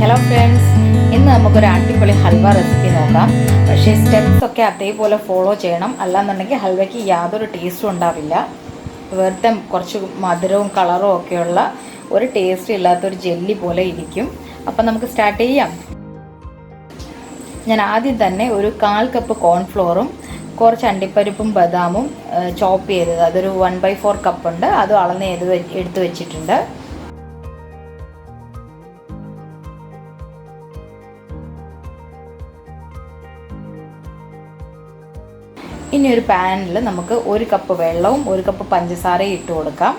Hello friends, ഇന്ന് നമുക്കൊരു അടിപൊളി ഹൽവ റെസിപ്പി നോക്കാം. പക്ഷേ സ്റ്റെപ്സ് ഒക്കെ അതേപോലെ ഫോളോ ചെയ്യണം, അല്ലാന്നുണ്ടെങ്കിൽ ഹൽവയ്ക്ക് യാതൊരു ടേസ്റ്റും ഉണ്ടാവില്ല. വെറുതെ കുറച്ച് മധുരവും കളറും ഒക്കെയുള്ള ഒരു ടേസ്റ്റ് ഇല്ലാത്തൊരു ജെല്ലി പോലെ ഇരിക്കും. അപ്പം നമുക്ക് സ്റ്റാർട്ട് ചെയ്യാം. ഞാൻ ആദ്യം തന്നെ ഒരു 1/4 കപ്പ് കോൺഫ്ലോറും കുറച്ച് അണ്ടിപ്പരിപ്പും ബദാമും ചോപ്പ് ചെയ്തത്, അതൊരു 1/4 കപ്പ് ഉണ്ട്, അത് അളന്ന് എടുത്ത് വെച്ചിട്ടുണ്ട്. ഇനി ഒരു പാനിൽ നമുക്ക് 1 കപ്പ് വെള്ളവും 1 കപ്പ് പഞ്ചസാരയും ഇട്ട് കൊടുക്കാം.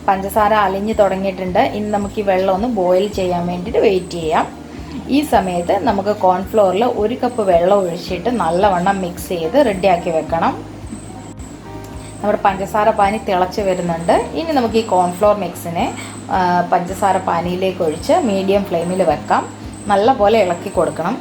പഞ്ചസാര അലിഞ്ഞു തുടങ്ങിയിട്ടുണ്ട്. ഇനി നമുക്ക് ഈ വെള്ളം ഒന്ന് ബോയിൽ ചെയ്യാൻ വേണ്ടിയിട്ട് വെയിറ്റ് ചെയ്യാം. ഈ സമയത്ത് നമുക്ക് കോൺഫ്ലോറിൽ 1 കപ്പ് വെള്ളം ഒഴിച്ചിട്ട് നല്ലവണ്ണം മിക്സ് ചെയ്ത് റെഡിയാക്കി വെക്കണം. നമ്മുടെ പഞ്ചസാര പാനി തിളച്ച് വരുന്നുണ്ട്. ഇനി നമുക്ക് ഈ കോൺഫ്ലോർ മിക്സിനെ പഞ്ചസാര പാനിയിലേക്ക് ഒഴിച്ച് മീഡിയം ഫ്ലെയിമിൽ വെക്കാം. നല്ലപോലെ ഇളക്കി കൊടുക്കണം.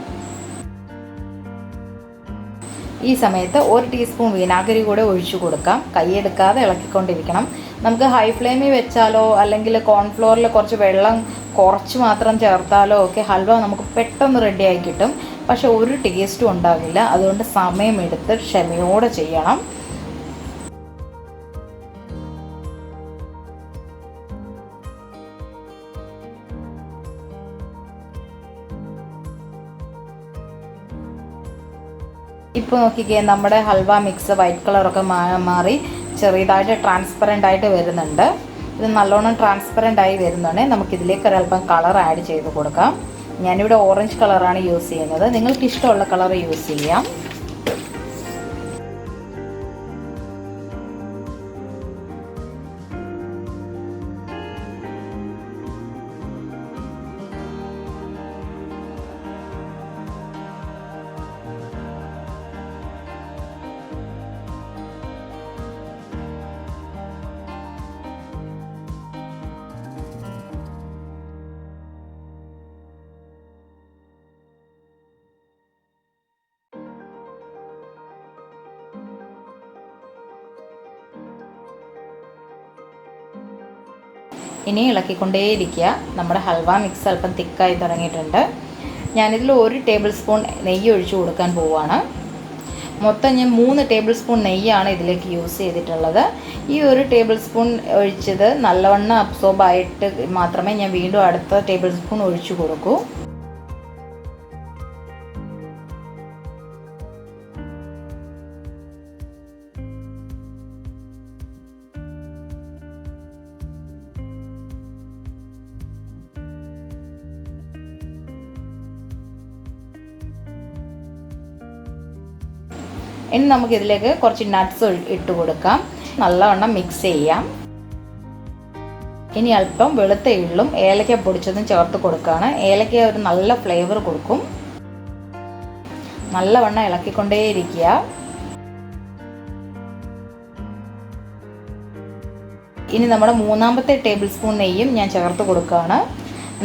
ഈ സമയത്ത് 1 ടീസ്പൂൺ വിനാഗിരി കൂടെ ഒഴിച്ചു കൊടുക്കാം. കൈയെടുക്കാതെ ഇളക്കിക്കൊണ്ടിരിക്കണം. നമുക്ക് ഹൈ ഫ്ലെയിമിൽ വെച്ചാലോ അല്ലെങ്കിൽ കോൺഫ്ലോറിൽ കുറച്ച് വെള്ളം കുറച്ച് മാത്രം ചേർത്താലോ ഒക്കെ ഹൽവ നമുക്ക് പെട്ടെന്ന് റെഡിയായി കിട്ടും. പക്ഷെ ഒരു ടേസ്റ്റും ഉണ്ടാവില്ല. അതുകൊണ്ട് സമയമെടുത്ത് ക്ഷമയോടെ ചെയ്യണം. ഇപ്പോൾ നോക്കിക്കേ, നമ്മുടെ ഹൽവ മിക്സ് വൈറ്റ് കളറൊക്കെ മാറി ചെറിയതായിട്ട് ട്രാൻസ്പെറൻ്റ് ആയിട്ട് വരുന്നുണ്ട്. ഇത് നല്ലോണം ട്രാൻസ്പെറൻ്റ് ആയി വരുന്നുണ്ടെങ്കിൽ നമുക്കിതിലേക്ക് ഒരല്പം കളർ ആഡ് ചെയ്ത് കൊടുക്കാം. ഞാനിവിടെ ഓറഞ്ച് കളറാണ് യൂസ് ചെയ്യുന്നത്. നിങ്ങൾക്ക് ഇഷ്ടമുള്ള കളർ യൂസ് ചെയ്യാം. ഇനി ഇളക്കിക്കൊണ്ടേയിരിക്കുക. നമ്മുടെ ഹൽവ മിക്സ് അല്പം തിക്കായി തുടങ്ങിയിട്ടുണ്ട്. ഞാനിതിൽ 1 ടേബിൾ സ്പൂൺ നെയ്യ് ഒഴിച്ചു കൊടുക്കാൻ പോവുകയാണ്. മൊത്തം ഞാൻ 3 ടേബിൾ സ്പൂൺ നെയ്യാണ് ഇതിലേക്ക് യൂസ് ചെയ്തിട്ടുള്ളത്. ഈ 1 ടേബിൾ സ്പൂൺ ഒഴിച്ചത് നല്ലവണ്ണം അബ്സോർബ് ആയിട്ട് മാത്രമേ ഞാൻ വീണ്ടും അടുത്ത ടേബിൾ സ്പൂൺ ഒഴിച്ചു കൊടുക്കൂ. ഇനി നമുക്കിതിലേക്ക് കുറച്ച് നട്ട്സ് ഇട്ട് കൊടുക്കാം. നല്ലവണ്ണം മിക്സ് ചെയ്യാം. ഇനി അല്പം വെളുത്ത എള്ളും ഏലക്ക പൊടിച്ചതും ചേർത്ത് കൊടുക്കുകയാണ്. ഏലക്ക ഒരു നല്ല ഫ്ലേവർ കൊടുക്കും. നല്ലവണ്ണം ഇളക്കിക്കൊണ്ടേയിരിക്കുക. ഇനി നമ്മുടെ 3ാമത്തെ ടേബിൾ സ്പൂൺ നെയ്യും ഞാൻ ചേർത്ത് കൊടുക്കുകയാണ്.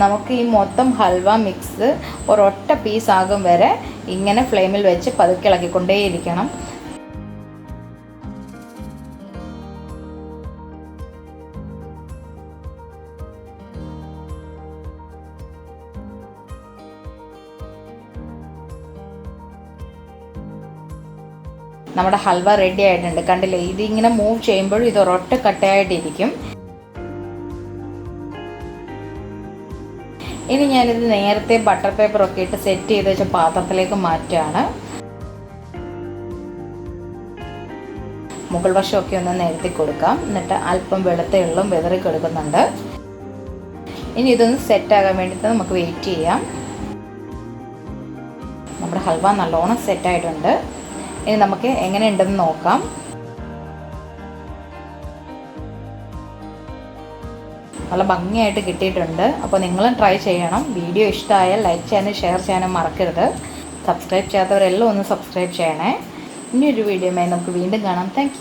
നമുക്ക് ഈ മൊത്തം ഹൽവ മിക്സ് ഒരൊറ്റ പീസ് ആകും വരെ ഇങ്ങനെ ഫ്ലെയിമിൽ വെച്ച് പതുക്കെ ഇളക്കിക്കൊണ്ടേയിരിക്കണം. നമ്മുടെ ഹൽവ റെഡി ആയിട്ടുണ്ട്. കണ്ടില്ലേ, ഇതിങ്ങനെ മൂവ് ചെയ്യുമ്പോഴും ഇത് ഒരൊറ്റ കട്ടയായിട്ടിരിക്കും. ഇനി ഞാനിത് നേരത്തെ ബട്ടർ പേപ്പറൊക്കെ ഇട്ട് സെറ്റ് ചെയ്ത് വെച്ച പാത്രത്തിലേക്ക് മാറ്റുകയാണ്. മുകൾ വശമൊക്കെ ഒന്ന് നിരത്തി കൊടുക്കാം. എന്നിട്ട് അല്പം വെളുത്ത എള്ളും വിതറി കൊടുക്കുന്നുണ്ട്. ഇനി ഇതൊന്ന് സെറ്റാകാൻ വേണ്ടിയിട്ട് നമുക്ക് വെയിറ്റ് ചെയ്യാം. നമ്മുടെ ഹൽവ നല്ലോണം സെറ്റായിട്ടുണ്ട്. ഇനി നമുക്ക് എങ്ങനെയുണ്ടെന്ന് നോക്കാം. നല്ല ഭംഗിയായിട്ട് കിട്ടിയിട്ടുണ്ട്. അപ്പോൾ നിങ്ങളും ട്രൈ ചെയ്യണം. വീഡിയോ ഇഷ്ടമായാൽ ലൈക്ക് ചെയ്യാനും ഷെയർ ചെയ്യാനും മറക്കരുത്. സബ്സ്ക്രൈബ് ചെയ്യാത്തവരെല്ലാം ഒന്ന് സബ്സ്ക്രൈബ് ചെയ്യണേ. ഇനിയൊരു വീഡിയോയുമായി നമുക്ക് വീണ്ടും കാണാം. താങ്ക്